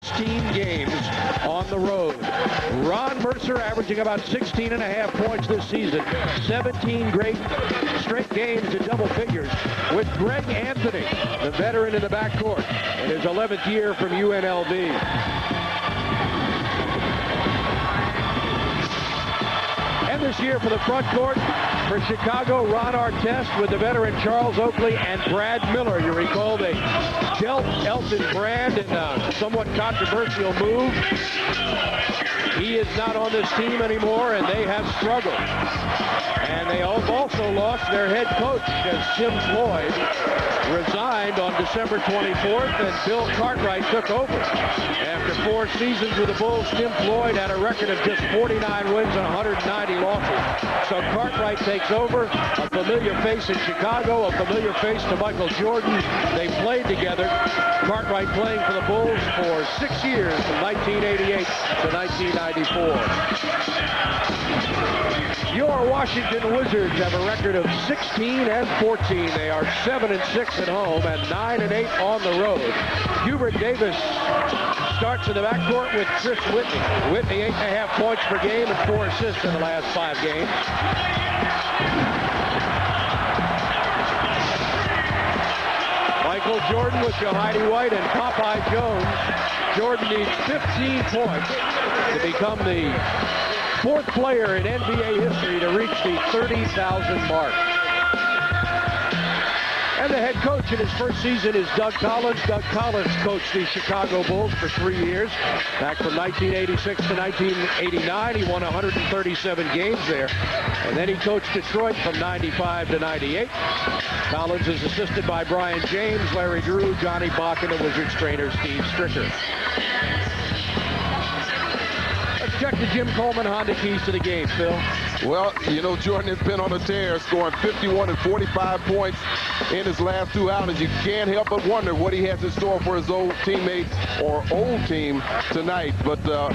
16 games on the road. Ron Mercer averaging about 16.5 points this season. 17 great straight games in double figures with Greg Anthony, the veteran in the backcourt, in his 11th year from UNLV. And this year for the front court, for Chicago, Ron Artest with the veteran Charles Oakley and Brad Miller. You recall they dealt Elton Brand in a somewhat controversial move. He is not on this team anymore, and they have struggled. And they have also lost their head coach, as Tim Floyd resigned on December 24th, and Bill Cartwright took over. After 4 seasons with the Bulls, Tim Floyd had a record of just 49 wins and 190 losses. So Cartwright takes over, a familiar face in Chicago, a familiar face to Michael Jordan. They played together. Cartwright playing for the Bulls for 6 years, from 1988 to 1994. Your Washington Wizards have a record of 16-14. They are 7-6 at home and 9-8 on the road. Hubert Davis starts in the backcourt with Chris Whitney. Whitney 8.5 points per game and 4 assists in the last 5 games. Michael Jordan with Jahidi White and Popeye Jones. Jordan needs 15 points to become the 4th player in NBA history to reach the 30,000 mark. And the head coach in his first season is Doug Collins. Doug Collins coached the Chicago Bulls for 3 years. Back from 1986 to 1989, he won 137 games there. And then he coached Detroit from 95 to 98. Collins is assisted by Brian James, Larry Drew, Johnny Bach, and the Wizards trainer Steve Stricker. Let's check the Jim Coleman Honda keys to the game, Phil. Well, you know, Jordan has been on a tear, scoring 51 and 45 points in his last 2 outings. You can't help but wonder what he has in store for his old teammates or old team tonight. But the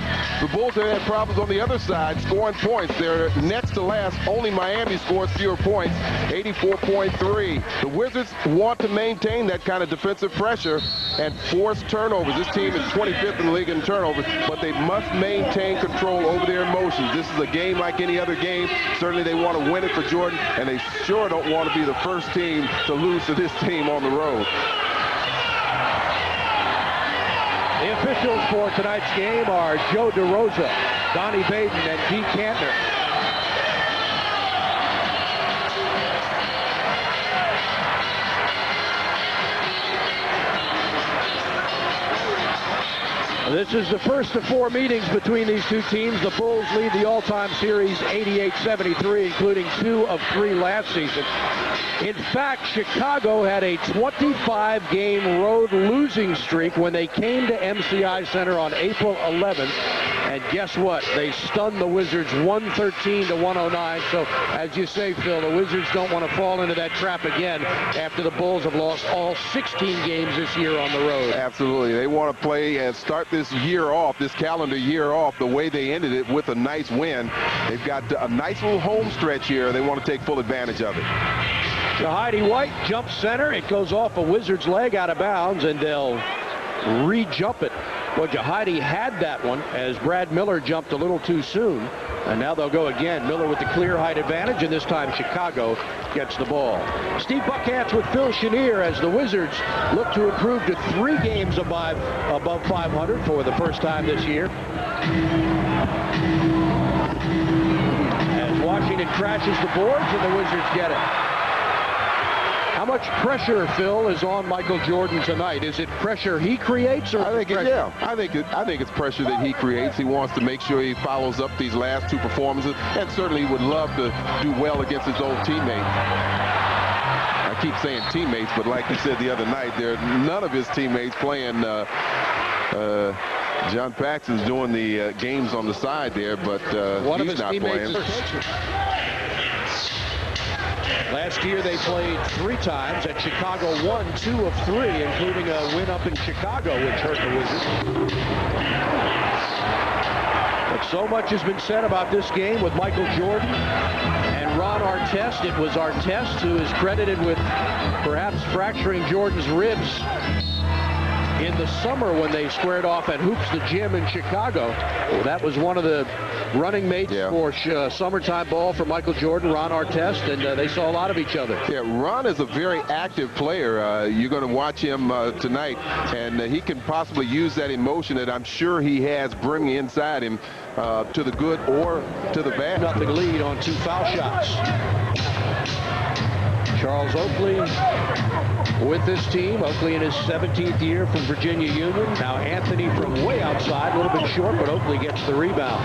Bulls have had problems on the other side, scoring points. They're next to last. Only Miami scores fewer points, 84.3. The Wizards want to maintain that kind of defensive pressure and force turnovers. This team is 25th in the league in turnovers, but they must maintain control over their emotions. This is a game like any other game. Certainly they want to win it for Jordan, and they sure don't want to be the first team to lose to this team on the road. The officials for tonight's game are Joe DeRosa, Donnie Baden, and Dee Kantner. This is the first of 4 meetings between these two teams. The Bulls lead the all-time series 88-73, including 2 of 3 last season. In fact, Chicago had a 25-game road losing streak when they came to MCI Center on April 11th. And guess what? They stunned the Wizards 113-109. So, as you say, Phil, the Wizards don't want to fall into that trap again after the Bulls have lost all 16 games this year on the road. Absolutely. They want to play and start this year off, this calendar year off, the way they ended it with a nice win. They've got a nice little home stretch here. They want to take full advantage of it. Jahidi White jumps center. It goes off a Wizards leg out of bounds, and they'll re-jump it. Well, Jahidi had that one as Brad Miller jumped a little too soon. And now they'll go again. Miller with the clear height advantage, and this time Chicago gets the ball. Steve Buckhatz with Phil Chenier as the Wizards look to improve to 3 games above 500 for the first time this year. As Washington crashes the boards, and the Wizards get it. How much pressure, Phil, is on Michael Jordan tonight? Is it pressure he creates, or I think it's pressure that he creates. He wants to make sure he follows up these last 2 performances, and certainly would love to do well against his old teammates. I keep saying teammates, but like you said the other night, there are none of his teammates playing. John Paxson's doing the games on the side there, but he's not playing. Last year they played 3 times, and Chicago won 2 of 3, including a win up in Chicago, which hurt the Wizards. But so much has been said about this game with Michael Jordan and Ron Artest. It was Artest who is credited with perhaps fracturing Jordan's ribs in the summer when they squared off at Hoops the Gym in Chicago. Well, that was one of the running mates for summertime ball for Michael Jordan, Ron Artest, and they saw a lot of each other. Yeah, Ron is a very active player. You're going to watch him tonight, and he can possibly use that emotion that I'm sure he has brimming inside him to the good or to the bad. Nothing lead on 2 foul shots. Charles Oakley with this team. Oakley in his 17th year from Virginia Union. Now Anthony from way outside, a little bit short, but Oakley gets the rebound.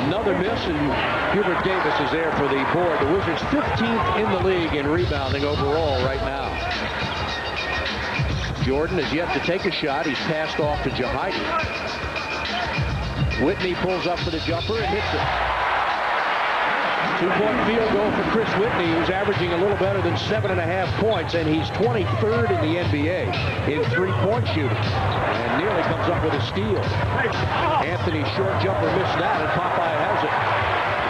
Another miss, and Hubert Davis is there for the board. The Wizards 15th in the league in rebounding overall right now. Jordan has yet to take a shot. He's passed off to Jahidi. Whitney pulls up for the jumper and hits it. 2-point field goal for Chris Whitney, who's averaging a little better than 7.5 points, and he's 23rd in the NBA in 3-point shooting, and nearly comes up with a steal. Anthony's short jumper missed that, and Popeye has it.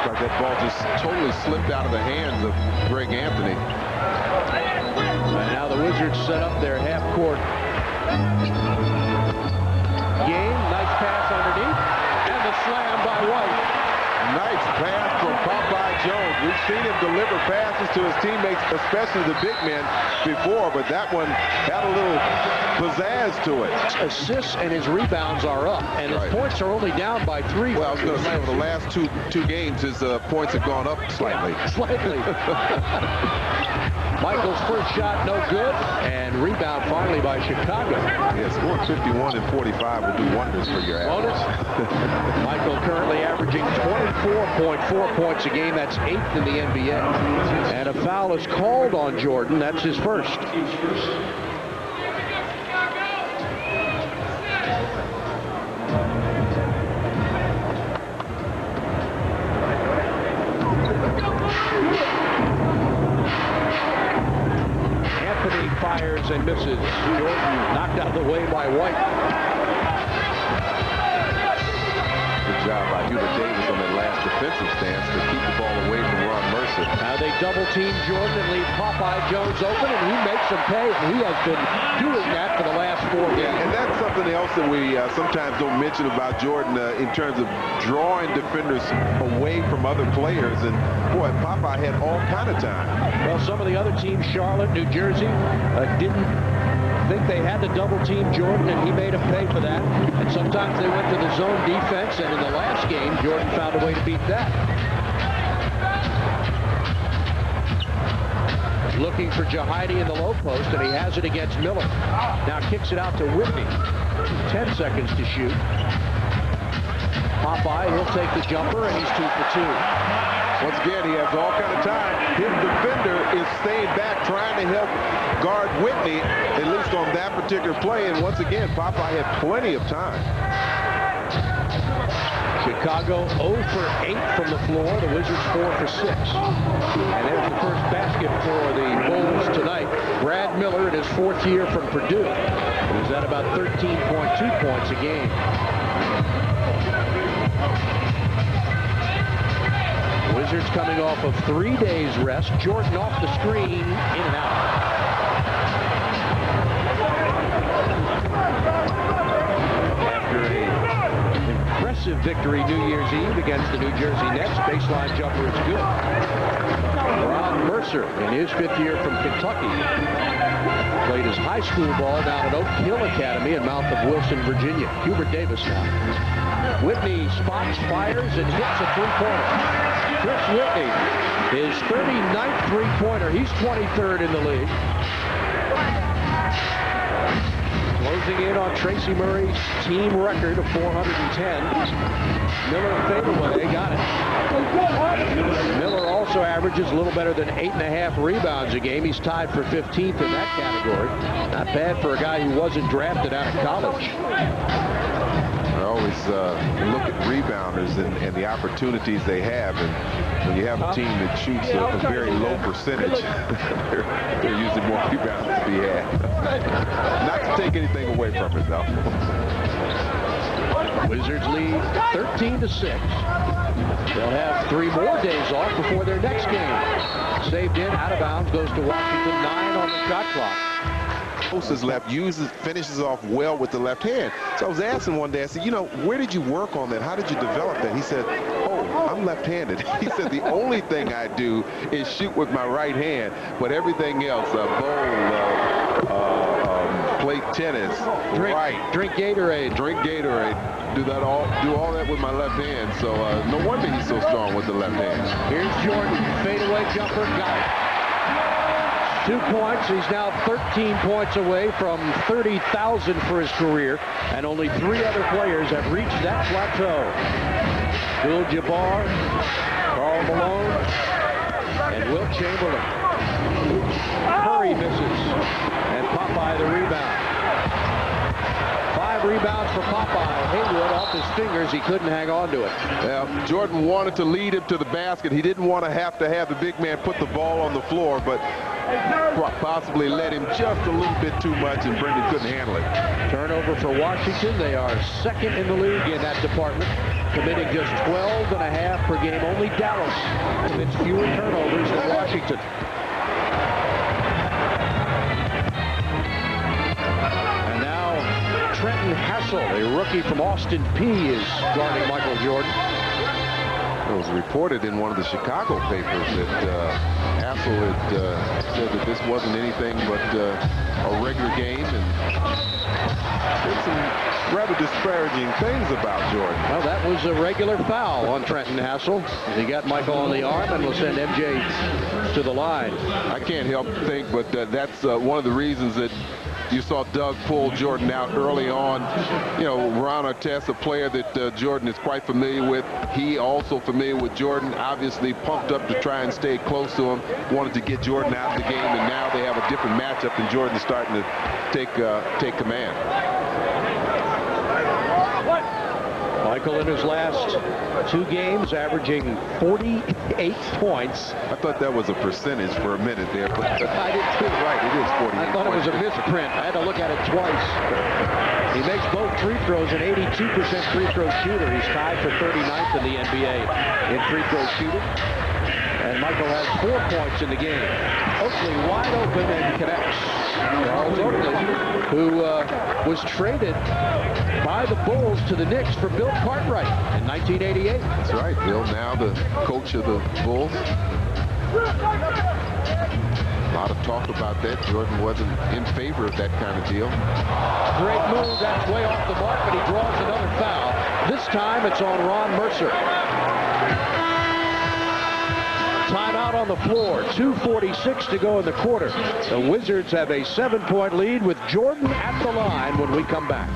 Looks like that ball just totally slipped out of the hands of Greg Anthony. And now the Wizards set up their half-court game. Nice pass underneath, and the slam by White. Nice pass from Popeye Jones. We've seen him deliver passes to his teammates, especially the big men, before, but that one had a little pizzazz to it. Assists and his rebounds are up, and his points are only down by 3. Well, I was going to say, over the last two games, his points have gone up slightly. Slightly. Michael's first shot no good, and rebound finally by Chicago. Yeah, scoring 51 and 45 will do wonders for your average. Michael currently averaging 24.4 points a game. That's 8th in the NBA. And a foul is called on Jordan. That's his first. Fires and misses. Jordan knocked out of the way by White. Good job by Hubert Davis on that last defensive stance to keep the ball away from Ron Mercer. Now they double team Jordan and leave Popeye Jones open, and he makes them pay. And he has been doing that for the last 4 games. Yeah, and that's something else that we sometimes don't mention about Jordan in terms of drawing defenders away from other players. And boy, Popeye had all kind of time. Well, some of the other teams, Charlotte, New Jersey, didn't think they had to double team Jordan, and he made them pay for that. And sometimes they went to the zone defense, and in the last game, Jordan found a way to beat that. Looking for Jahidi in the low post, and he has it against Miller. Now kicks it out to Whitney. 10 seconds to shoot. Popeye, he'll take the jumper, and he's 2 for 2. Once again, he has all kind of time. His defender is staying back, trying to help guard Whitney, at least on that particular play. And once again, Popeye had plenty of time. Chicago 0 for 8 from the floor. The Wizards 4 for 6. And there's the first basket for the Bulls tonight. Brad Miller in his 4th year from Purdue. He's at about 13.2 points a game. Wizards coming off of 3 days rest. Jordan off the screen, in and out. After an impressive victory New Year's Eve against the New Jersey Nets, baseline jumper is good. Ron Mercer in his 5th year from Kentucky. Played his high school ball down at Oak Hill Academy in mouth of Wilson, Virginia. Hubert Davis now. Whitney spots, fires, and hits a 3-pointer. Chris Whitney, his 39th 3-pointer. He's 23rd in the league. Closing in on Tracy Murray's team record of 410. Miller fadeaway, got it. Miller also averages a little better than 8.5 rebounds a game. He's tied for 15th in that category. Not bad for a guy who wasn't drafted out of college. I always look at rebounders and the opportunities they have, and when you have a team that shoots a very low percentage, there are usually more rebounds to be had. Not to take anything away from it, though. Wizards lead 13-6. They'll have 3 more days off before their next game. Saved in, out of bounds, goes to Washington. 9 on the shot clock. his left, finishes off well with the left hand. So I was asking one day, I said, you know, where did you work on that? How did you develop that? He said, oh, I'm left-handed. He said, the only thing I do is shoot with my right hand, but everything else, play tennis, drink Gatorade. Drink Gatorade. Do all that with my left hand. So no wonder he's so strong with the left hand. Here's Jordan, fadeaway jumper, got it. 2 points. He's now 13 points away from 30,000 for his career, and only 3 other players have reached that plateau. Abdul-Jabbar, Karl Malone, and Wilt Chamberlain. Curry misses, and Popeye the rebound. 5 rebounds for Popeye. Haywood off his fingers. He couldn't hang on to it. Well, Jordan wanted to lead him to the basket. He didn't want to have the big man put the ball on the floor, but possibly let him just a little bit too much, and Brendan couldn't handle it. Turnover for Washington. They are second in the league in that department, committing just 12.5 per game. Only Dallas commits fewer turnovers than Washington. Trenton Hassel, a rookie from Austin Peay, is guarding Michael Jordan. It was reported in one of the Chicago papers that Hassel had said that this wasn't anything but a regular game, and there's some rather disparaging things about Jordan. Well, that was a regular foul on Trenton Hassel. He got Michael on the arm and will send MJ to the line. I can't help think, but that's one of the reasons that you saw Doug pull Jordan out early on. You know, Ron Artest, a player that Jordan is quite familiar with. He also familiar with Jordan, obviously pumped up to try and stay close to him. Wanted to get Jordan out of the game, and now they have a different matchup, and Jordan's starting to take command. Michael in his last 2 games averaging 48 points. I thought that was a percentage for a minute there, but I did too. Right, it is 48. I thought it was a misprint. I had to look at it twice. He makes both free throws, an 82% free throw shooter. He's tied for 39th in the NBA in free throw shooting. And Michael has 4 points in the game. Oakley wide open and connects. Charles Oakley, who was traded by the Bulls to the Knicks for Bill Cartwright in 1988. That's right, Bill, now the coach of the Bulls. A lot of talk about that. Jordan wasn't in favor of that kind of deal. Great move. That's way off the mark, but he draws another foul. This time it's on Ron Mercer. Timeout on the floor. 2:46 to go in the quarter. The Wizards have a 7-point lead with Jordan at the line when we come back.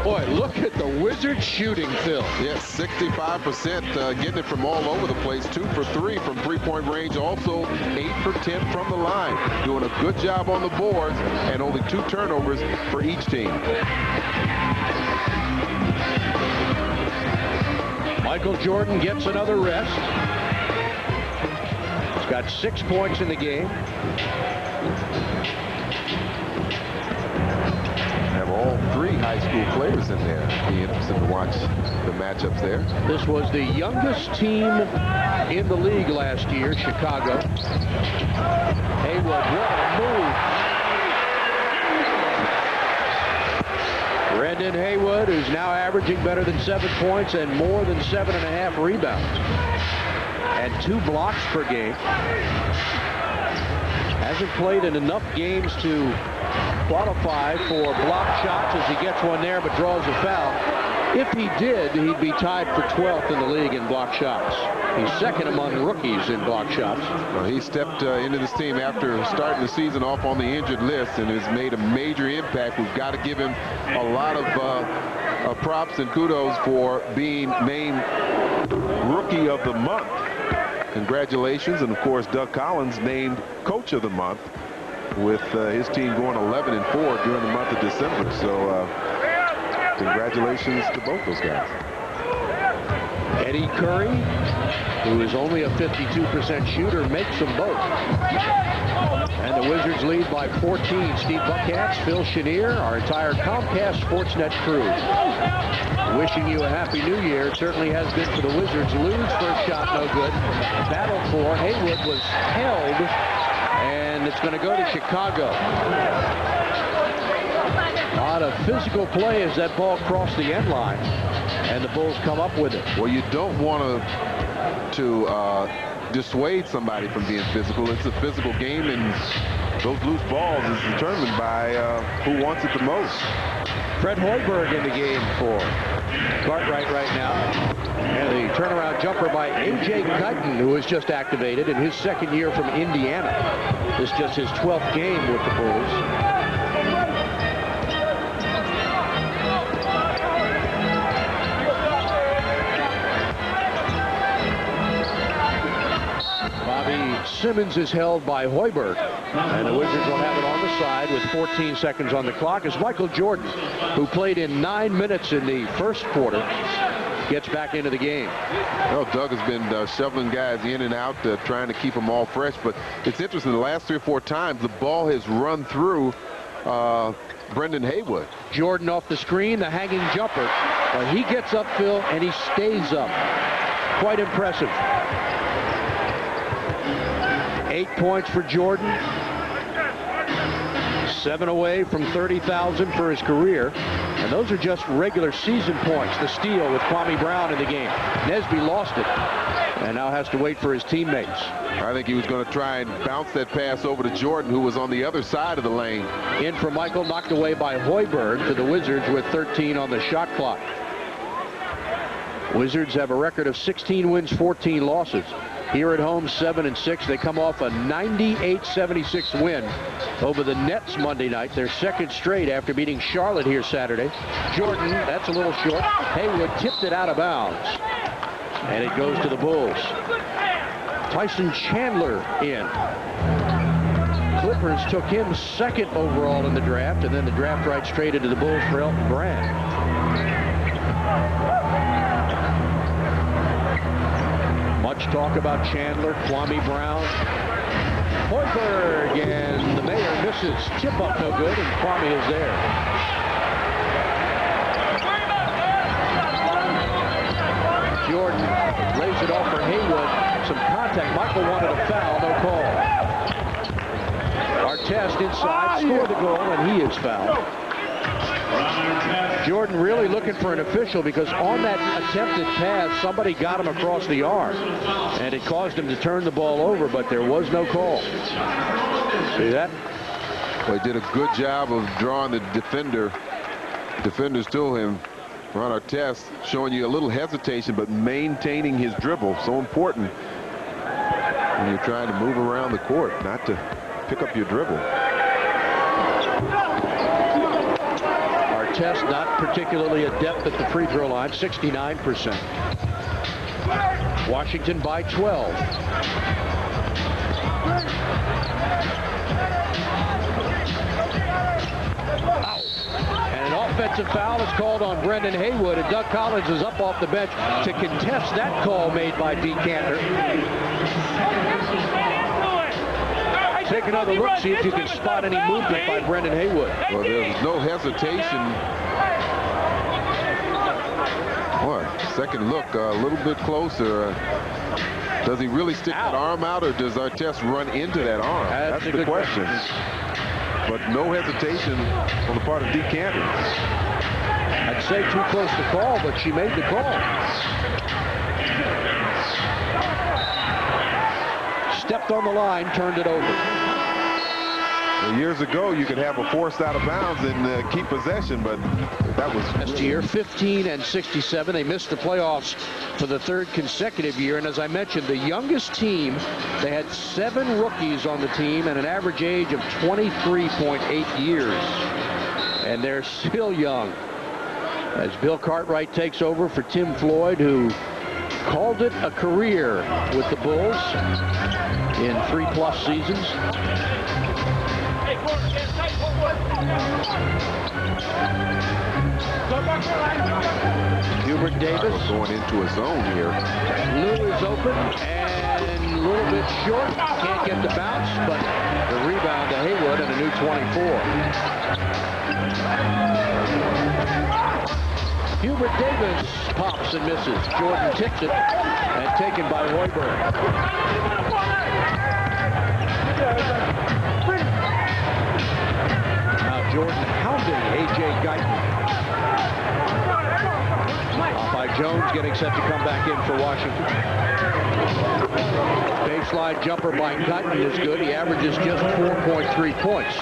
Boy, look at the Wizards shooting, Phil. Yes, 65%, getting it from all over the place. 2 for 3 from three-point range. Also 8 for 10 from the line. Doing a good job on the boards, and only 2 turnovers for each team. Michael Jordan gets another rest. He's got 6 points in the game. Have all 3 high school players in there. Be interesting to watch the matchups there. This was the youngest team in the league last year, Chicago. Haywood, what a move. Brendan Haywood, who's now averaging better than 7 points and more than 7.5 rebounds. And 2 blocks per game. Hasn't played in enough games to qualify for block shots as he gets one there but draws a foul. If he did, he'd be tied for 12th in the league in block shots. He's second among rookies in block shots. Well, he stepped into this team after starting the season off on the injured list and has made a major impact. We've got to give him a lot of props and kudos for being named Rookie of the Month. Congratulations. And, of course, Doug Collins named Coach of the Month with his team going 11-4 during the month of December. So congratulations to both those guys. Eddie Curry, who is only a 52% shooter, makes them both. And the Wizards lead by 14. Steve Buckhatz, Phil Chenier, our entire Comcast Sportsnet crew. Wishing you a Happy New Year. It certainly has been for the Wizards. Lose first shot, no good. Battle for. Haywood was held, and it's going to go to Chicago. A lot of physical play as that ball crossed the end line, and the Bulls come up with it. Well, you don't want to dissuade somebody from being physical. It's a physical game, and those loose balls is determined by who wants it the most. Fred Hoiberg in the game for Cartwright right now. And the turnaround jumper by A.J. Kuyten, who was just activated in his second year from Indiana. This is just his 12th game with the Bulls. Simmons is held by Hoiberg, and the Wizards will have it on the side with 14 seconds on the clock as Michael Jordan, who played in 9 minutes in the first quarter, gets back into the game. Well, Doug has been shoveling guys in and out, trying to keep them all fresh, but it's interesting, the last 3 or 4 times the ball has run through Brendan Haywood. Jordan off the screen, the hanging jumper, but he gets up, Phil, and he stays up. Quite impressive. 8 points for Jordan. 7 away from 30,000 for his career. And those are just regular season points. The steal with Kwame Brown in the game. Nesby lost it and now has to wait for his teammates. I think he was going to try and bounce that pass over to Jordan, who was on the other side of the lane. In for Michael, knocked away by Hoiberg to the Wizards with 13 on the shot clock. Wizards have a record of 16 wins, 14 losses. Here at home, 7-6. They come off a 98-76 win over the Nets Monday night, their second straight after beating Charlotte here Saturday. Jordan, that's a little short. Haywood tipped it out of bounds, and it goes to the Bulls. Tyson Chandler in. Clippers took him second overall in the draft, and then the draft rights traded to the Bulls for Elton Brand. Much talk about Chandler, Kwame Brown. Hoiberg, and the Mayor misses. Chip up no good, and Kwame is there. Jordan lays it off for Haywood. Some contact. Michael wanted a foul, no call. Artest inside, scored the goal, and he is fouled. Jordan really looking for an official because on that attempted pass, somebody got him across the arm, and it caused him to turn the ball over, but there was no call. See that? Well, he did a good job of drawing the defenders to him. Ron Artest showing you a little hesitation, but maintaining his dribble. So important when you're trying to move around the court, not to pick up your dribble. Artest not particularly adept at the free throw line, 69%. Washington by 12. And an offensive foul is called on Brendan Haywood, and Doug Collins is up off the bench to contest that call made by Decanter. Take another look, see if you can spot any movement by Brendan Haywood. Well, there's no hesitation. Boy, second look, a little bit closer. Does he really stick that arm out, or does Artest run into that arm? That's the question. But no hesitation on the part of Decanter. I'd say too close to call, but she made the call. Stepped on the line, turned it over. Well, years ago, you could have a forced out of bounds and keep possession, but that was last year, 15-67. They missed the playoffs for the third consecutive year, and as I mentioned, the youngest team, they had 7 rookies on the team and an average age of 23.8 years, and they're still young. As Bill Cartwright takes over for Tim Floyd, who called it a career with the Bulls in 3+ seasons. Hubert Davis going into a zone here. Lou is open and a little bit short. Can't get the bounce, but the rebound a new 24. Hubert Davis pops and misses. Jordan tips it and taken by Hoiberg. Now Jordan hounding A.J. Guyton. Popeye Jones getting set to come back in for Washington. Baseline jumper by Guyton is good. He averages just 4.3 points.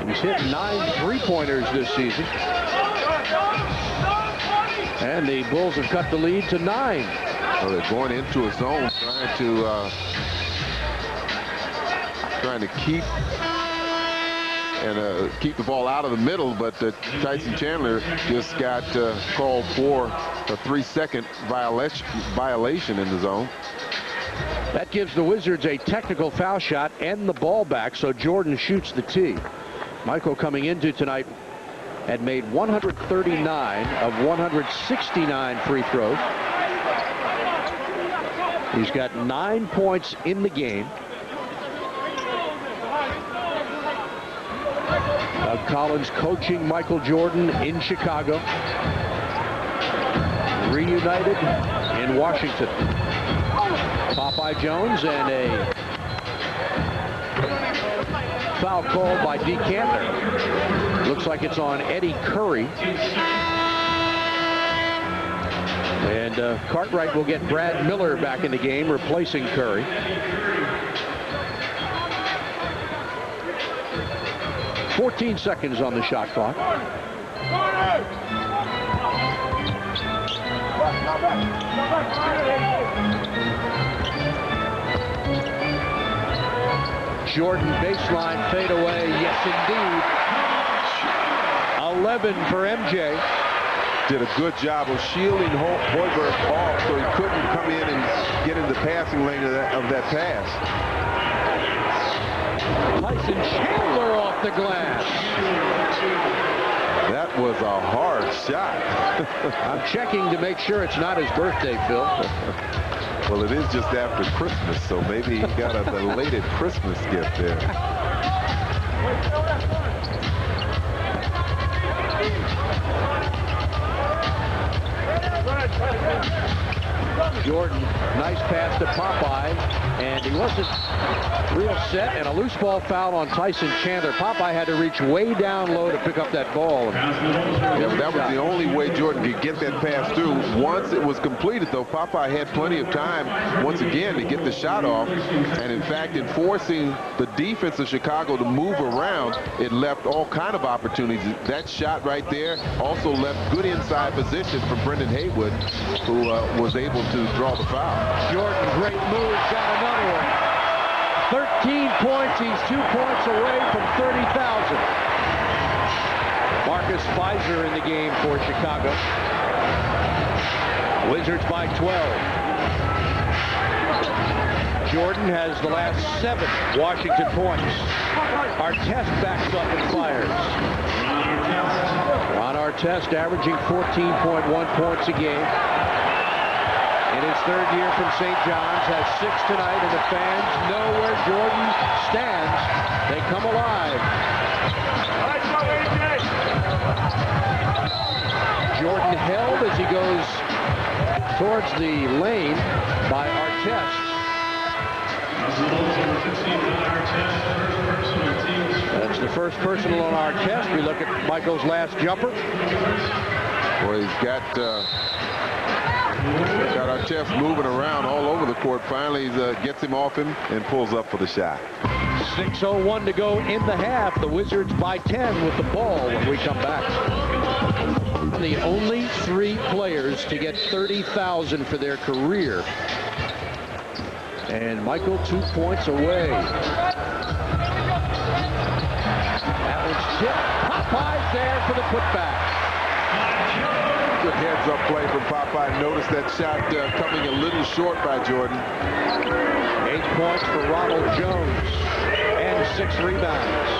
He's hit 9 3-pointers this season. And the Bulls have cut the lead to 9. Well, they're going into a zone, trying to keep the ball out of the middle, but Tyson Chandler just got called for a 3-second violation in the zone. That gives the Wizards a technical foul shot and the ball back, so Jordan shoots the tee. Michael coming into tonight had made 139 of 169 free throws. He's got 9 points in the game. Doug Collins coaching Michael Jordan in Chicago. Reunited in Washington. Popeye Jones and a foul called by DeCanter. Looks like it's on Eddie Curry. And Cartwright will get Brad Miller back in the game, replacing Curry. "14 seconds on the shot clock. Jordan baseline fadeaway. Yes, indeed. 11 for MJ. Did a good job of shielding Hoiberg off so he couldn't come in and get in the passing lane of that pass. Tyson Chandler off the glass. That was a hard shot. I'm checking to make sure it's not his birthday, Phil. Well, it is just after Christmas, so maybe he got a belated Christmas gift there. Jordan, nice pass to Popeye, and he wasn't real set, and a loose ball foul on Tyson Chandler. Popeye had to reach way down low to pick up that ball. Yeah, that was the only way Jordan could get that pass through. Once it was completed, though, Popeye had plenty of time, once again, to get the shot off. And, in fact, in forcing the defense of Chicago to move around, it left all kind of opportunities. That shot right there also left good inside position for Brendan Haywood, who was able to draw the foul. Jordan, great move, got another one. 13 points, he's 2 points away from 30,000. Marcus Fizer in the game for Chicago. Wizards by 12. Jordan has the last 7 Washington points. Artest backs up and fires. Ron Artest averaging 14.1 points a game. In his 3rd year from St. John's, has 6 tonight, and the fans know where Jordan stands. They come alive. Jordan held as he goes towards the lane by Artest. That's the first personal on Artest. We look at Michael's last jumper. Well, he's got Artest moving around all over the court. Finally, he gets him off him and pulls up for the shot. 6:01 to go in the half. The Wizards by 10 with the ball when we come back. The only 3 players to get 30,000 for their career. And Michael 2 points away. That one's tipped. Popeye's there for the putback. Good heads-up play from Popeye. Notice that shot coming a little short by Jordan. 8 points for Ronald Jones and 6 rebounds.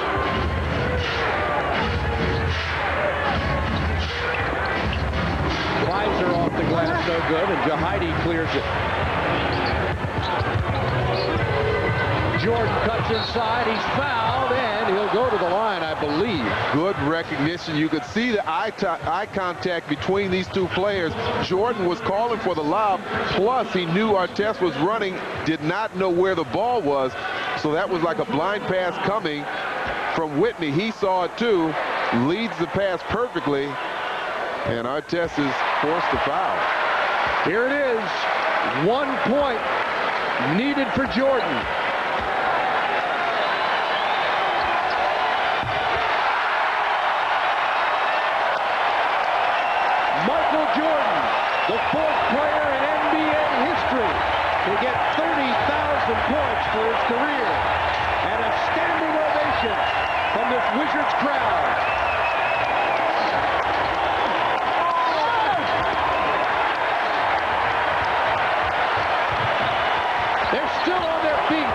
Fizer off the glass, no good, and Jahidi clears it. Jordan cuts inside. He's fouled, and he'll go to the line, I believe. Good recognition. You could see the eye contact between these two players. Jordan was calling for the lob, plus he knew Artest was running, did not know where the ball was, so that was like a blind pass coming from Whitney. He saw it too, leads the pass perfectly, and Artest is forced to foul. Here it is, 1 point needed for Jordan. Michael Jordan, the 4th player in NBA history to get 30,000 points for his career, and a standing ovation from this Wizards crowd. They're still on their feet.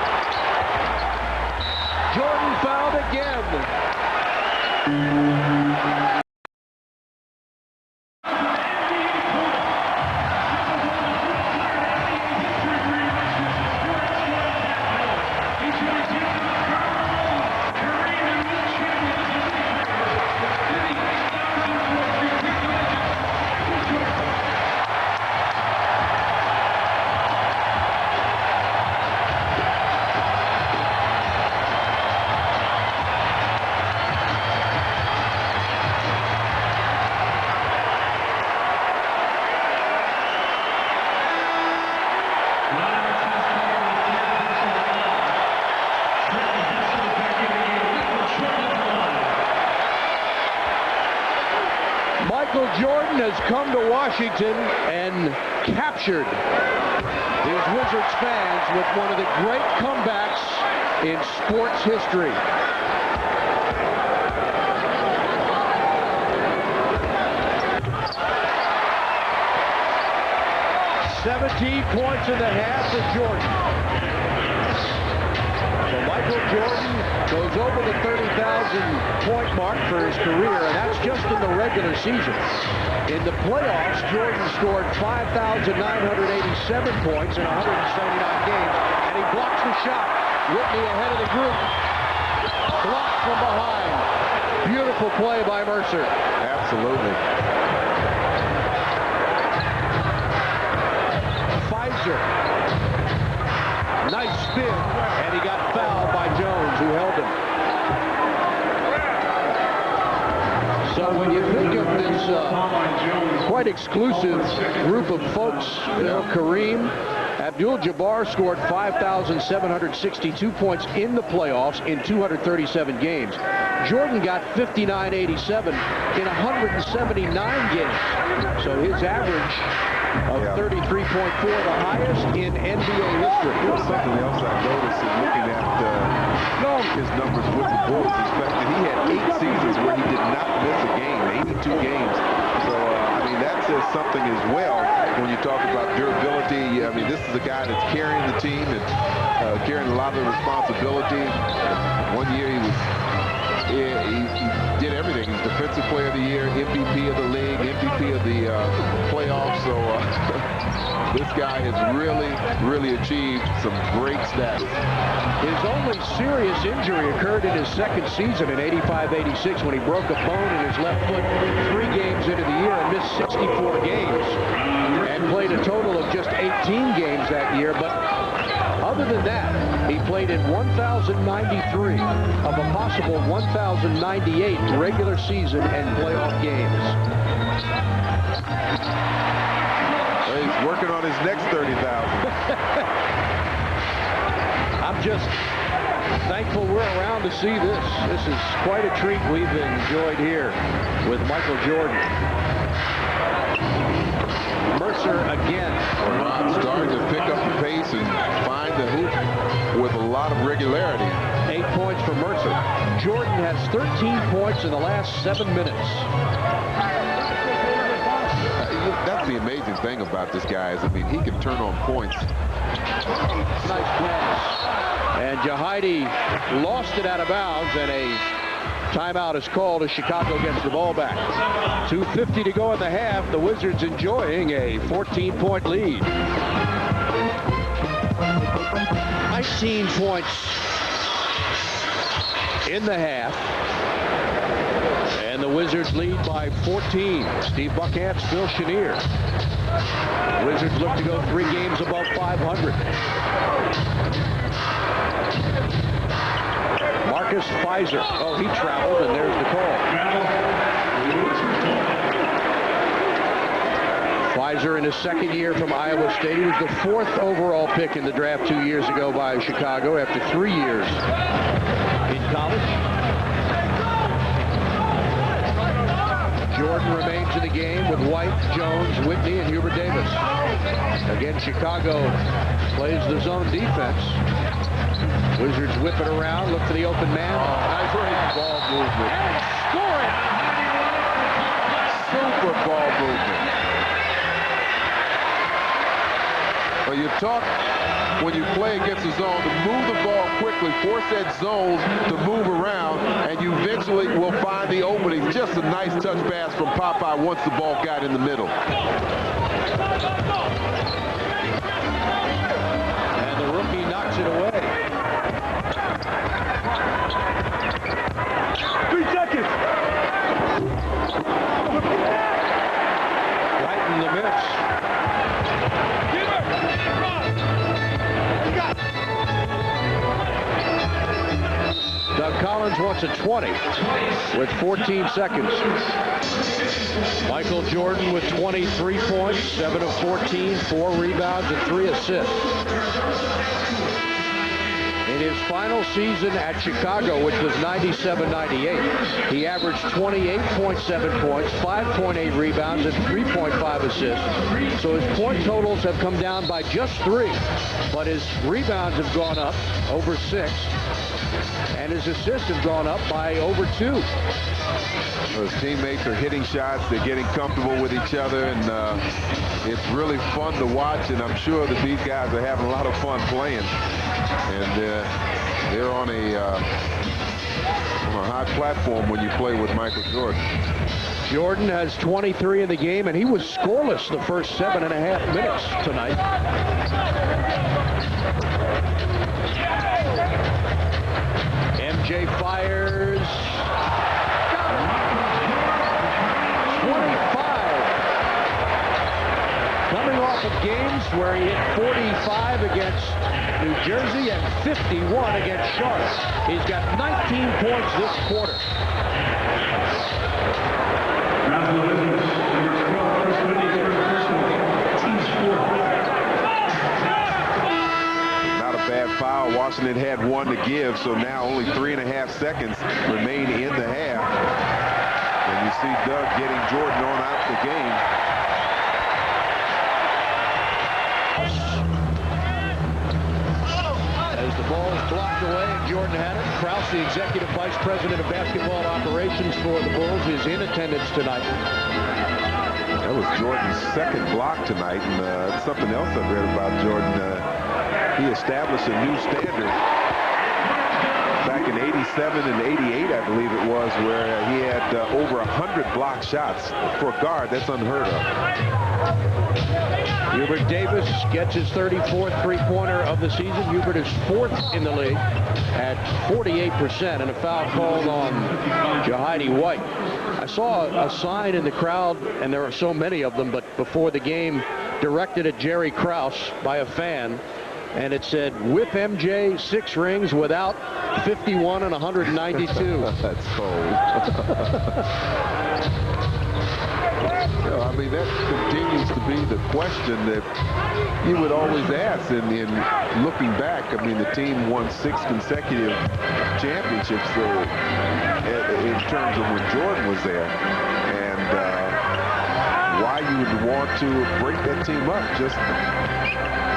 Jordan fouled again. Michael Jordan has come to Washington and captured these Wizards fans with one of the great comebacks in sports history. Points in the half for Jordan. So Michael Jordan goes over the 30,000-point mark for his career, and that's just in the regular season. In the playoffs, Jordan scored 5,987 points in 179 games, and he blocks the shot. Whitney ahead of the group. Blocked from behind. Beautiful play by Mercer. Absolutely. Nice spin, and he got fouled by Jones, who held him. So when you think of this quite exclusive group of folks, Kareem Abdul-Jabbar scored 5,762 points in the playoffs in 237 games. Jordan got 5,987 in 179 games. So his average of 33.4, the highest in NBA history. There's something else I noticed in looking at his numbers with the Bulls. He had 8 seasons where he did not miss a game, 82 games. So, I mean, that says something as well when you talk about durability. I mean, this is a guy that's carrying the team and carrying a lot of the responsibility. One year he did everything. He's Defensive Player of the Year, MVP of the league, MVP of the playoffs. So this guy has really achieved some great stats. His only serious injury occurred in his second season in 85-86 when he broke a bone in his left foot 3 games into the year and missed 64 games and played a total of just 18 games that year. But other than that, he played in 1,093 of a possible 1,098 regular season and playoff games. He's working on his next 30,000. I'm just thankful we're around to see this. This is quite a treat we've enjoyed here with Michael Jordan. Mercer again. Starting to pick up the pace and find the hoop with a lot of regularity. 8 points for Mercer. Jordan has 13 points in the last 7 minutes. That's the amazing thing about this guy is, I mean, he can turn on points. Nice pass. And Jahidi lost it out of bounds, and a timeout is called as Chicago gets the ball back. 2:50 to go in the half. The Wizards enjoying a 14-point lead. I 19 points in the half. And the Wizards lead by 14. Steve Buckhantz, Phil Chenier. Wizards look to go 3 games above 500. Marcus Fizer. Oh, he traveled, and there's the call. Fizer in his second year from Iowa State. He was the 4th overall pick in the draft 2 years ago by Chicago after 3 years in college. Jordan remains in the game with White, Jones, Whitney, and Hubert Davis. Again, Chicago plays the zone defense. Wizards whip it around, look for the open man. Nice ball movement. And score it! Super ball movement. Well, you talk when you play against the zone to move the ball quickly, force that zone to move around, and you eventually will find the opening. Just a nice touch pass from Popeye once the ball got in the middle. And the rookie knocks it away. 3 seconds. Right in the mix. Doug Collins wants a 20 with 14 seconds. Michael Jordan with 23 points, 7 of 14, 4 rebounds, and 3 assists. In his final season at Chicago, which was 97-98, he averaged 28.7 points, 5.8 rebounds, and 3.5 assists. So his point totals have come down by just 3, but his rebounds have gone up over 6. And his assists have gone up by over 2. His teammates are hitting shots. They're getting comfortable with each other, and it's really fun to watch. And I'm sure that these guys are having a lot of fun playing. And they're on a high platform when you play with Michael Jordan. Jordan has 23 in the game, and he was scoreless the first 7.5 minutes tonight. MJ fires. 25. Coming off of games where he hit 45 against New Jersey and 51 against Charlotte. He's got 19 points this quarter. Foul. Washington had 1 to give, so now only 3.5 seconds remain in the half. And you see Doug getting Jordan on out the game. As the ball is blocked away and Jordan had it, Krause, the executive vice president of basketball operations for the Bulls, is in attendance tonight. That was Jordan's 2nd block tonight, and something else I've read about Jordan. He established a new standard back in 87 and 88, I believe it was, where he had over 100 block shots. For a guard, that's unheard of. Hubert Davis gets his 34th three-pointer of the season. Hubert is 4th in the league at 48%, and a foul called on Jahidi White. I saw a sign in the crowd, and there are so many of them, but before the game, directed at Jerry Krause by a fan. And it said, whip MJ 6 rings without 51 and 192. That's cold. I mean, that continues to be the question that you would always ask. And in looking back, I mean, the team won 6 consecutive championships in terms of when Jordan was there. And why you would want to break that team up just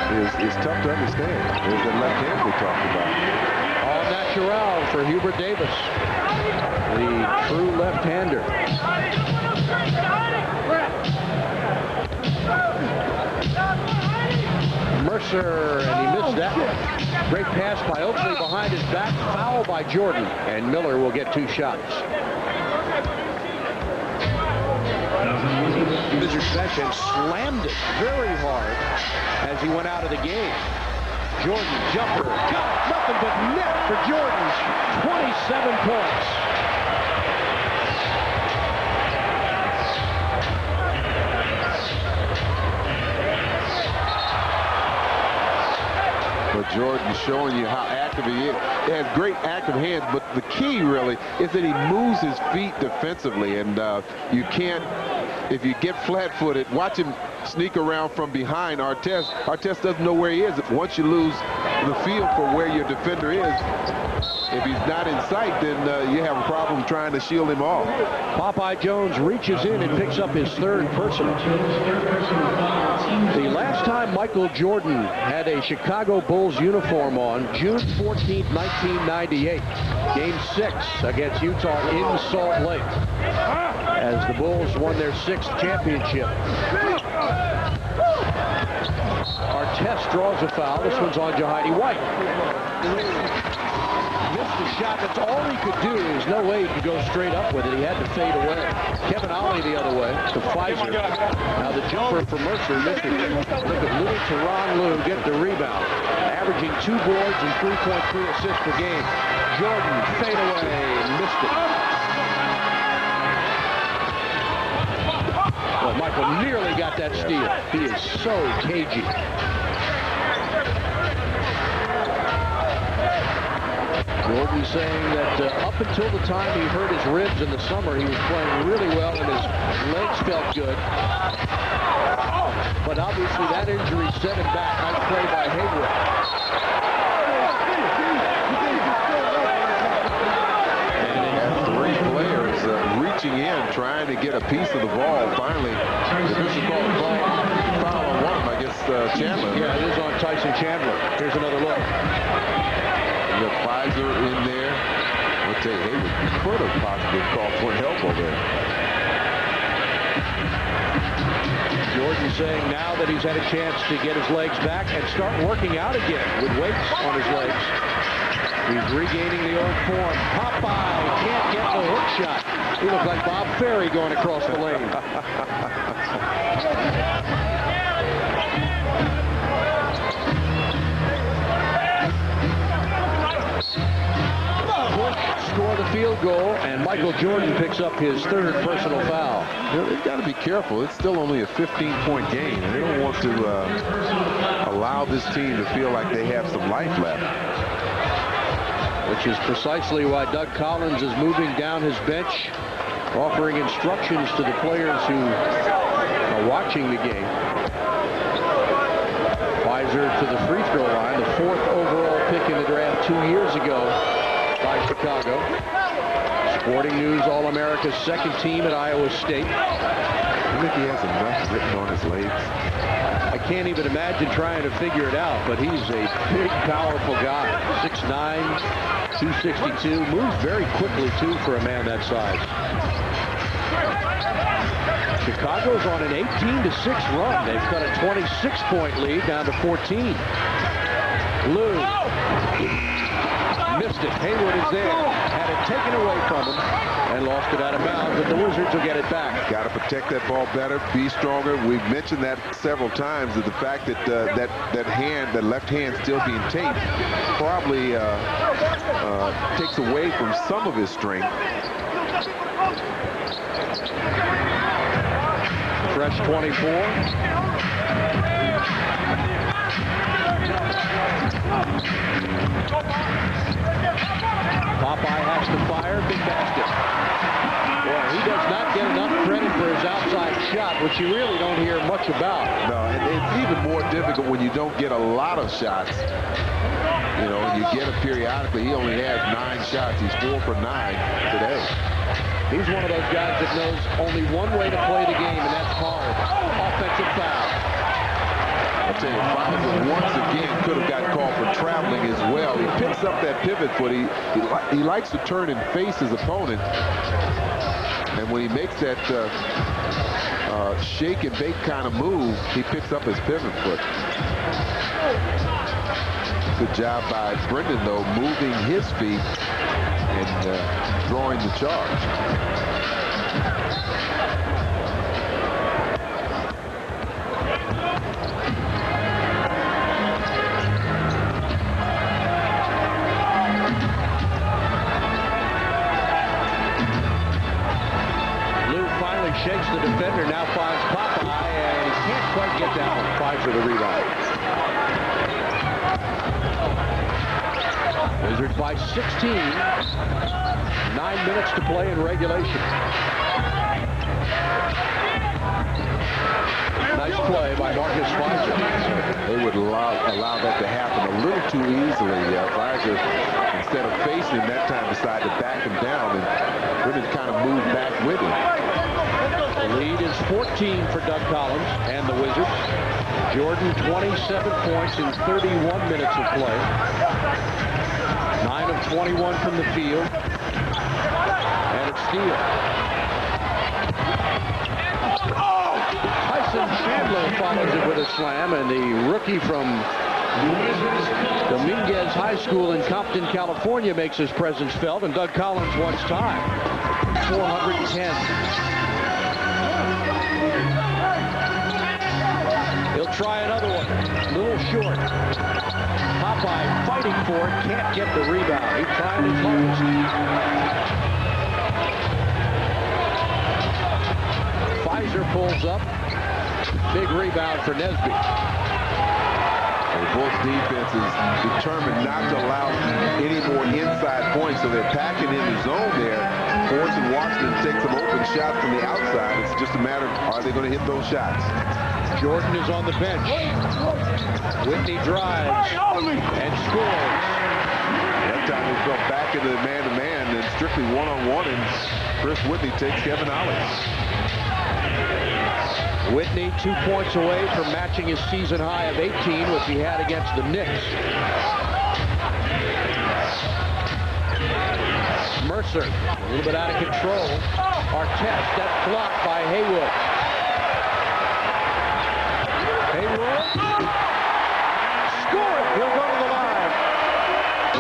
is tough to understand. There's that left hand we talked about. All natural for Hubert Davis, the true left-hander. Mercer, and he missed that one. Great pass by Oakley behind his back. Foul by Jordan, and Miller will get 2 shots. Wizards bench and slammed it very hard as he went out of the game. Jordan, jumper, got it. Nothing but net for Jordan. 27 points. But Jordan showing you how active he is. He has great active hands, but the key really is that he moves his feet defensively, and you can't, if you get flat-footed, watch him sneak around from behind Artest. Artest doesn't know where he is. Once you lose the feel for where your defender is, if he's not in sight, then you have a problem trying to shield him off. Popeye Jones reaches in and picks up his third personal. The last time Michael Jordan had a Chicago Bulls uniform on, June 14th, 1998. Game 6 against Utah in Salt Lake, as the Bulls won their 6th championship. Artest draws a foul. This one's on Jahidi White. Missed the shot. That's all he could do. There's no way he could go straight up with it. He had to fade away. Kevin Ollie the other way to Pfizer. Now the jumper for Mercer missed it. Look at Lou Teron Lou get the rebound. Averaging 2 boards and 3.3 assists per game. Jordan fade away. Missed it. Well, Michael nearly got that steal. He is so cagey. Jordan saying that up until the time he hurt his ribs in the summer, he was playing really well and his legs felt good. But obviously that injury set him back. Nice play by Haywood. Reaching in, trying to get a piece of the ball. Finally, this is called foul on one, I guess, Chandler. Yeah, it is on Tyson Chandler. Here's another look. You got Pfizer in there. I'll tell you, Hayward could have possibly called for an elbow there. Jordan saying now that he's had a chance to get his legs back and start working out again with weights on his legs. He's regaining the old form. Popeye can't get the hook shot. He looks like Bob Ferry going across the lane. Score the field goal, and Michael Jordan picks up his third personal foul. You know, they've got to be careful. It's still only a 15-point game, and they don't want to allow this team to feel like they have some life left. Which is precisely why Doug Collins is moving down his bench, offering instructions to the players who are watching the game. Pfizer to the free throw line, the 4th overall pick in the draft 2 years ago by Chicago. Sporting News All-America's 2nd team at Iowa State. I think he has enough written on his legs. I can't even imagine trying to figure it out, but he's a big, powerful guy. 6'9", 262, moves very quickly, too, for a man that size. Chicago's on an 18-6 run. They've cut a 26-point lead down to 14. Lou missed it. Haywood is there. Had it taken away from him and lost it out of bounds, but the Wizards will get it back. Got to protect that ball better, be stronger. We've mentioned that several times, that the fact that that left hand still being taped probably takes away from some of his strength. Fresh 24. Popeye has to fire. Big basket. Boy, he does not get enough credit for his outside shot, which you really don't hear much about. No, and it's even more difficult when you don't get a lot of shots. You know, you get it periodically. He only has 9 shots. He's 4 for 9 today. He's one of those guys that knows only one way to play the game, and that's hard. Offensive foul. I'll tell you, Pfizer once again could have got called for traveling as well. He picks up that pivot foot. He likes to turn and face his opponent. And when he makes that shake and bake kind of move, he picks up his pivot foot. Good job by Brendan, though, moving his feet and drawing the charge. for the rebound. Wizards by 16. 9 minutes to play in regulation. Nice play by Marcus Fizer. They would allow that to happen a little too easily. Fizer, instead of facing him that time, decided to back him down and really kind of move back with him. The lead is 14 for Doug Collins and the Wizards. Jordan, 27 points in 31 minutes of play. 9 of 21 from the field. And it's steal. Tyson Chandler follows it with a slam, and the rookie from Dominguez High School in Compton, California makes his presence felt, and Doug Collins wants time. 410. He'll try another one. A little short. Popeye fighting for it, can't get the rebound. He's trying his hardest. Fizer pulls up. Big rebound for Nesby. Both defenses determined not to allow any more inside points, so they're packing in the zone there, forcing Washington to take some open shots from the outside. It's just a matter of, are they going to hit those shots? Jordan is on the bench. Whitney drives and scores. That time he fell back into the man-to-man and strictly one-on-one, and Chris Whitney takes Kevin Ollie. Whitney 2 points away from matching his season high of 18, which he had against the Knicks. Mercer, a little bit out of control. Artest, that's blocked by Haywood. Haywood, score! He'll go to the line.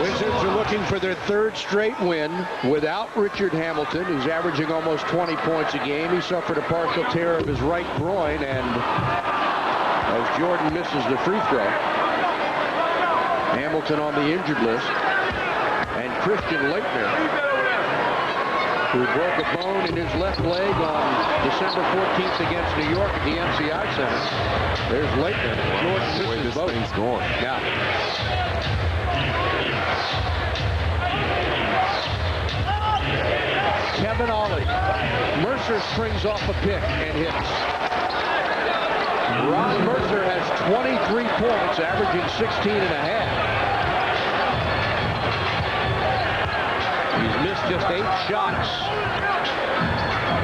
Wizards are looking for their third straight win without Richard Hamilton, who's averaging almost 20 points a game. He suffered a partial tear of his right groin, and as Jordan misses the free throw, Hamilton on the injured list, and Christian Laettner, who broke a bone in his left leg on December 14th against New York at the MCI Center. There's Laettner. Jordan misses both. Thing's going. Yeah. Kevin Ollie. Mercer springs off a pick and hits. Ron Mercer has 23 points, averaging 16 and a half. He's missed just 8 shots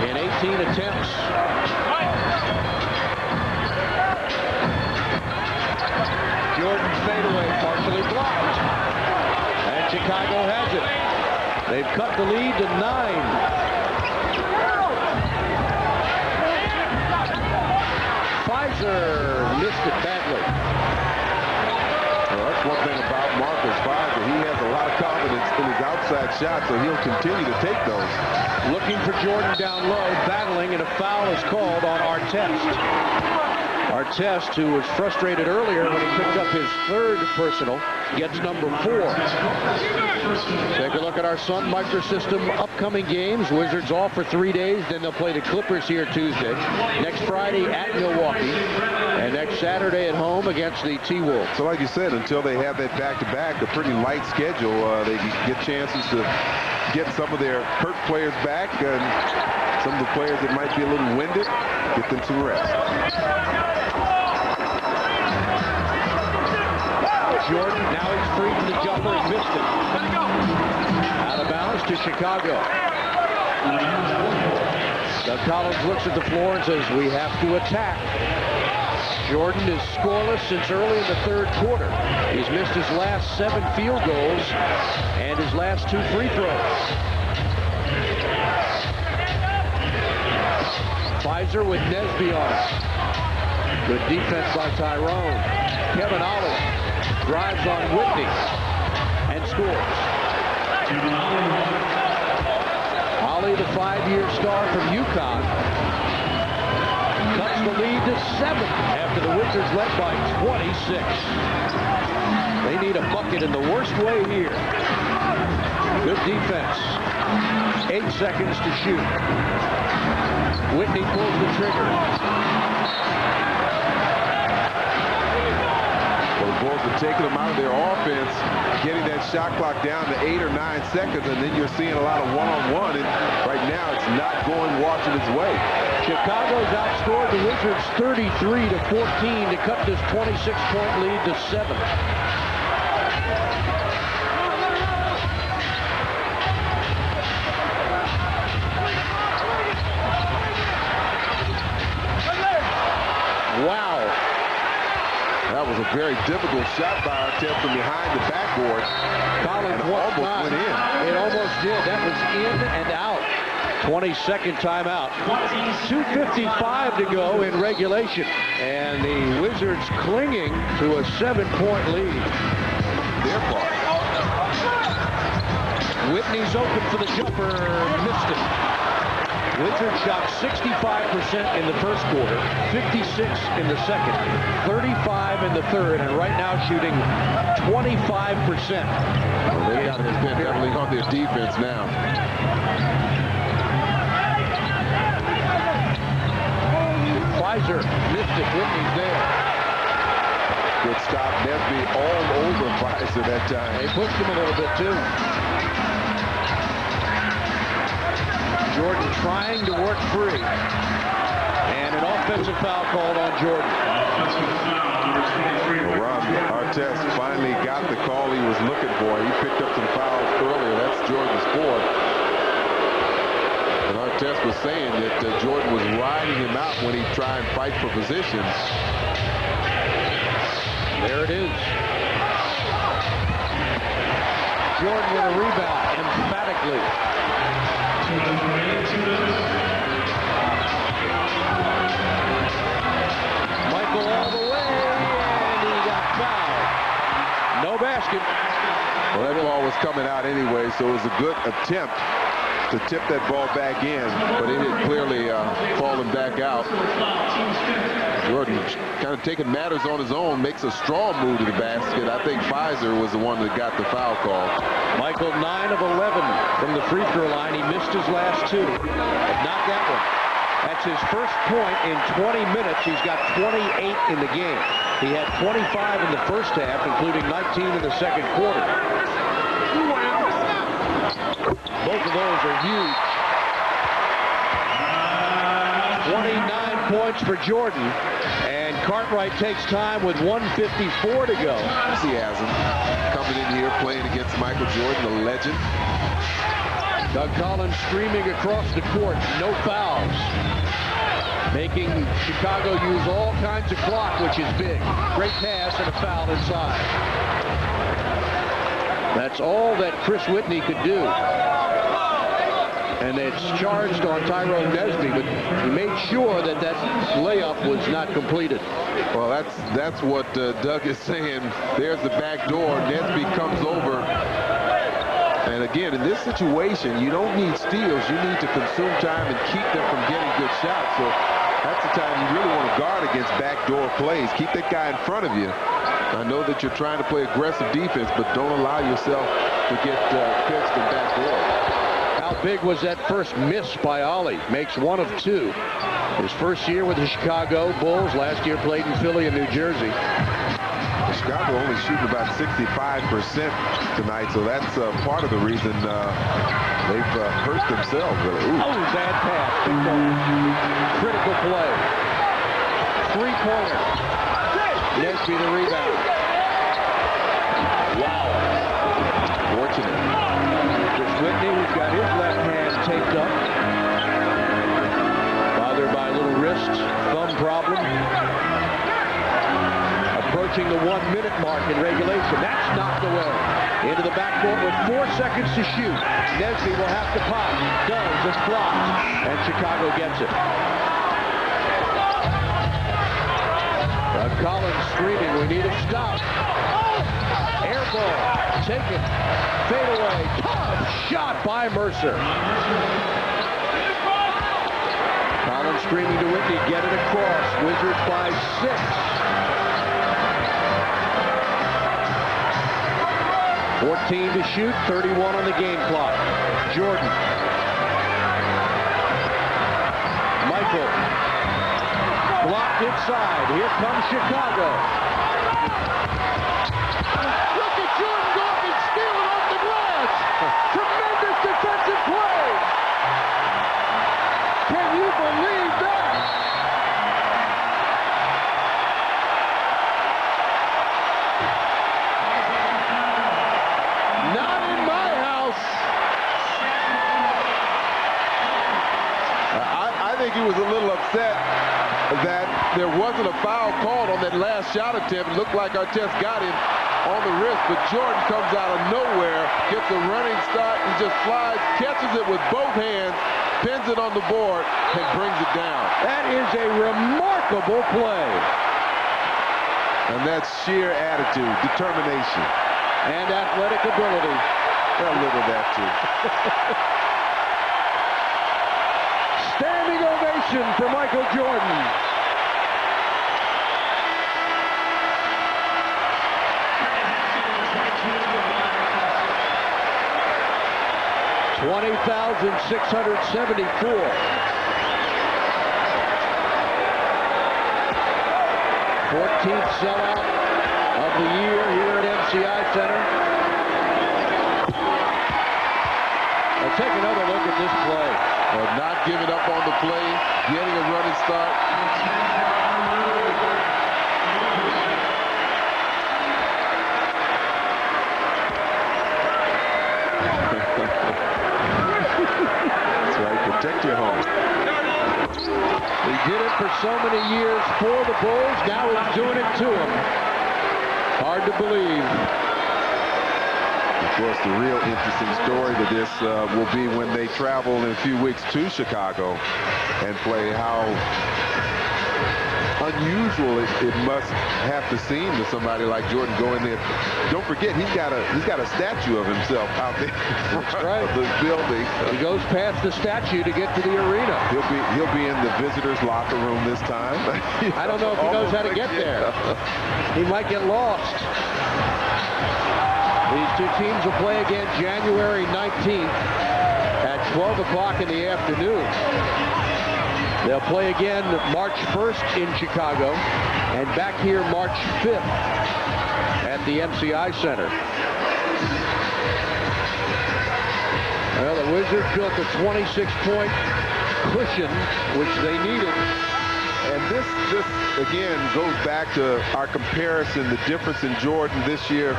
in 18 attempts. Jordan fadeaway, partially blocked. And Chicago has it. They've cut the lead to 9. Fizer missed it badly. Well, that's one thing about Marcus Fizer. He has a lot of confidence in his outside shot, so he'll continue to take those. Looking for Jordan down low, battling, and a foul is called on Artest. Artest, who was frustrated earlier when he picked up his third personal, gets number 4. Take a look at our Sun Microsystem upcoming games. Wizards off for 3 days, then they'll play the Clippers here Tuesday. Next Friday at Milwaukee, and next Saturday at home against the T-Wolves. So like you said, until they have that back-to-back, a pretty light schedule, they get chances to get some of their hurt players back, and some of the players that might be a little winded, get them some rest. Jordan, now he's free from the jumper and missed it. Out of bounds to Chicago. Doug Collins looks at the floor and says, we have to attack. Jordan is scoreless since early in the third quarter. He's missed his last 7 field goals and his last 2 free throws. Fizer with Nesby on it. Good defense by Tyrone. Kevin Ollie drives on Whitney and scores. Ollie, the 5-year star from UConn, cuts the lead to 7 after the Wizards led by 26. They need a bucket in the worst way here. Good defense. 8 seconds to shoot. Whitney pulls the trigger. Bulls are taking them out of their offense, getting that shot clock down to 8 or 9 seconds, and then you're seeing a lot of one-on-one, and right now it's not going Washington's way. Chicago's outscored the Wizards 33-14 to cut this 26-point lead to 7. Wow. That was a very difficult shot by Artest from behind the backboard. Collins almost went in. It almost did. That was in and out. 22nd timeout. 2:55 to go in regulation. And the Wizards clinging to a 7-point lead. Their part. Whitney's open for the jumper. Missed it. Wizards shot 65% in the first quarter, 56 in the second, 35 in the third, and right now shooting 25%. Well, they have been heavily on their defense now. Pfizer missed it. Whitney's there. Good stop. Nesby all over Pfizer that time. They pushed him a little bit, too. Jordan trying to work free. And an offensive foul called on Jordan. Well, Ron Artest finally got the call he was looking for. He picked up some fouls earlier. That's Jordan's fourth. And Artest was saying that Jordan was riding him out when he tried and fight for positions. There it is. Jordan with a rebound emphatically. Michael all the way, and he got fouled. No basket. Well, that ball was coming out anyway, so it was a good attempt to tip that ball back in, but it had clearly fallen back out. Jordan kind of taking matters on his own, makes a strong move to the basket. I think Pfizer was the one that got the foul call. Michael 9 of 11 from the free throw line. He missed his last 2, but not that one. That's his first point in 20 minutes. He's got 28 in the game. He had 25 in the first half, including 19 in the second quarter. Both of those are huge. 29 points for Jordan, and Cartwright takes time with 1:54 to go. Enthusiasm coming in here playing against Michael Jordan, the legend. Doug Collins screaming across the court, no fouls. Making Chicago use all kinds of clock, which is big. Great pass and a foul inside. That's all that Chris Whitney could do. And it's charged on Tyrone Nesby, but he made sure that that layup was not completed. Well, that's what Doug is saying. There's the back door. Nesby comes over. And again, in this situation, you don't need steals. You need to consume time and keep them from getting good shots. So that's the time you really want to guard against backdoor plays. Keep that guy in front of you. I know that you're trying to play aggressive defense, but don't allow yourself to get pitched and backdoor. How big was that first miss by Ollie? Makes 1 of 2. His first year with the Chicago Bulls. Last year played in Philly and New Jersey. Chicago only shooting about 65% tonight, so that's part of the reason they've hurt themselves. Really. Ooh. Oh, bad pass. Critical play. Three-pointer. Nesby the rebound. Wow. Fortunate. Chris Whitney, who's got his left hand taped up. Bothered by a little wrist, thumb problem. Approaching the 1-minute mark in regulation. That's knocked away. Into the backcourt with 4 seconds to shoot. Nesby will have to pop. Does and blocks. And Chicago gets it. Collins screaming, we need a stop. Air ball. Taken. Fade away. Tough shot by Mercer. Collins screaming to Whitney, get it across. Wizards by 6. .14 to shoot, 31 on the game clock. Jordan. Michael. Blocked inside. Here comes Chicago. think he was a little upset that there wasn't a foul called on that last shot attempt. It looked like Artest got him on the wrist, but Jordan comes out of nowhere, gets a running start, and just flies, catches it with both hands, pins it on the board, and brings it down. That is a remarkable play. And that's sheer attitude, determination. And athletic ability. A little of that, too. Standing ovation for Michael Jordan. $20,674. 14th sellout of the year here at MCI Center. Now take another look at this play. Not giving up on the play, getting a running start. That's right, protect your home. He did it for so many years for the Bulls. Now he's doing it to them. Hard to believe. Of course, the real interesting story to this will be when they travel in a few weeks to Chicago and play. How unusual it must have to seem to somebody like Jordan going there. Don't forget, he's got a statue of himself out there in front of the building. He goes past the statue to get to the arena. He'll be in the visitors' locker room this time. I don't know if he knows how to get there. He might get lost. These two teams will play again January 19th at 12 o'clock in the afternoon. They'll play again March 1st in Chicago and back here March 5th at the MCI Center. Well, the Wizards built a 26-point cushion, which they needed. And this again goes back to our comparison, the difference in Jordan this year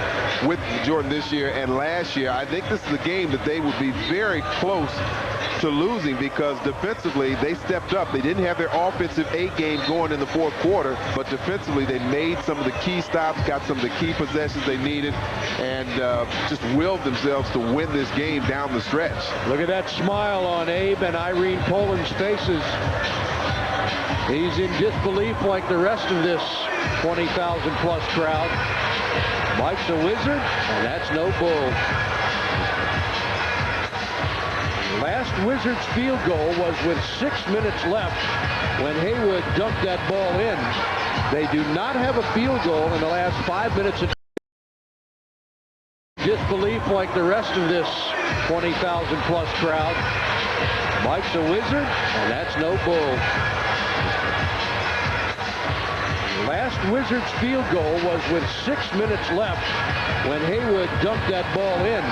with Jordan this year and last year. I think this is a game that they would be very close to losing because defensively they stepped up. They didn't have their offensive A game going in the fourth quarter, but defensively they made some of the key stops, got some of the key possessions they needed, and just willed themselves to win this game down the stretch. Look at that smile on Abe and Irene Poland's faces. He's in disbelief like the rest of this 20,000-plus crowd. Mike's a Wizard, and that's no Bull. Last Wizards field goal was with 6 minutes left when Haywood dunked that ball in. They do not have a field goal in the last 5 minutes of disbelief like the rest of this 20,000-plus crowd. Mike's a Wizard, and that's no Bull. Last Wizards field goal was with 6 minutes left when Haywood dunked that ball in.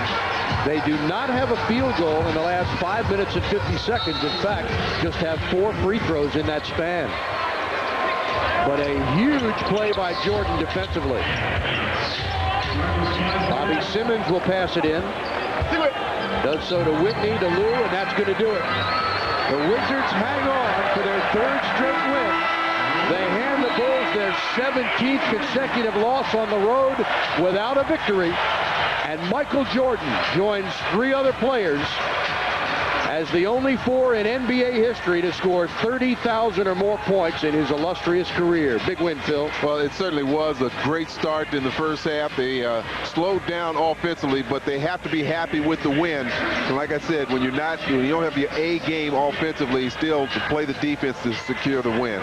They do not have a field goal in the last 5 minutes and 50 seconds. In fact, just have 4 free throws in that span. But a huge play by Jordan defensively. Bobby Simmons will pass it in. Does so to Whitney, to Lou, and that's going to do it. The Wizards hang on for their 3rd straight win. They hand the Bulls their 17th consecutive loss on the road without a victory. And Michael Jordan joins 3 other players as the only 4 in NBA history to score 30,000 or more points in his illustrious career. Big win, Phil. Well, it certainly was a great start in the first half. They slowed down offensively, but they have to be happy with the win. And like I said, when you don't have your A game offensively, still to play the defense to secure the win.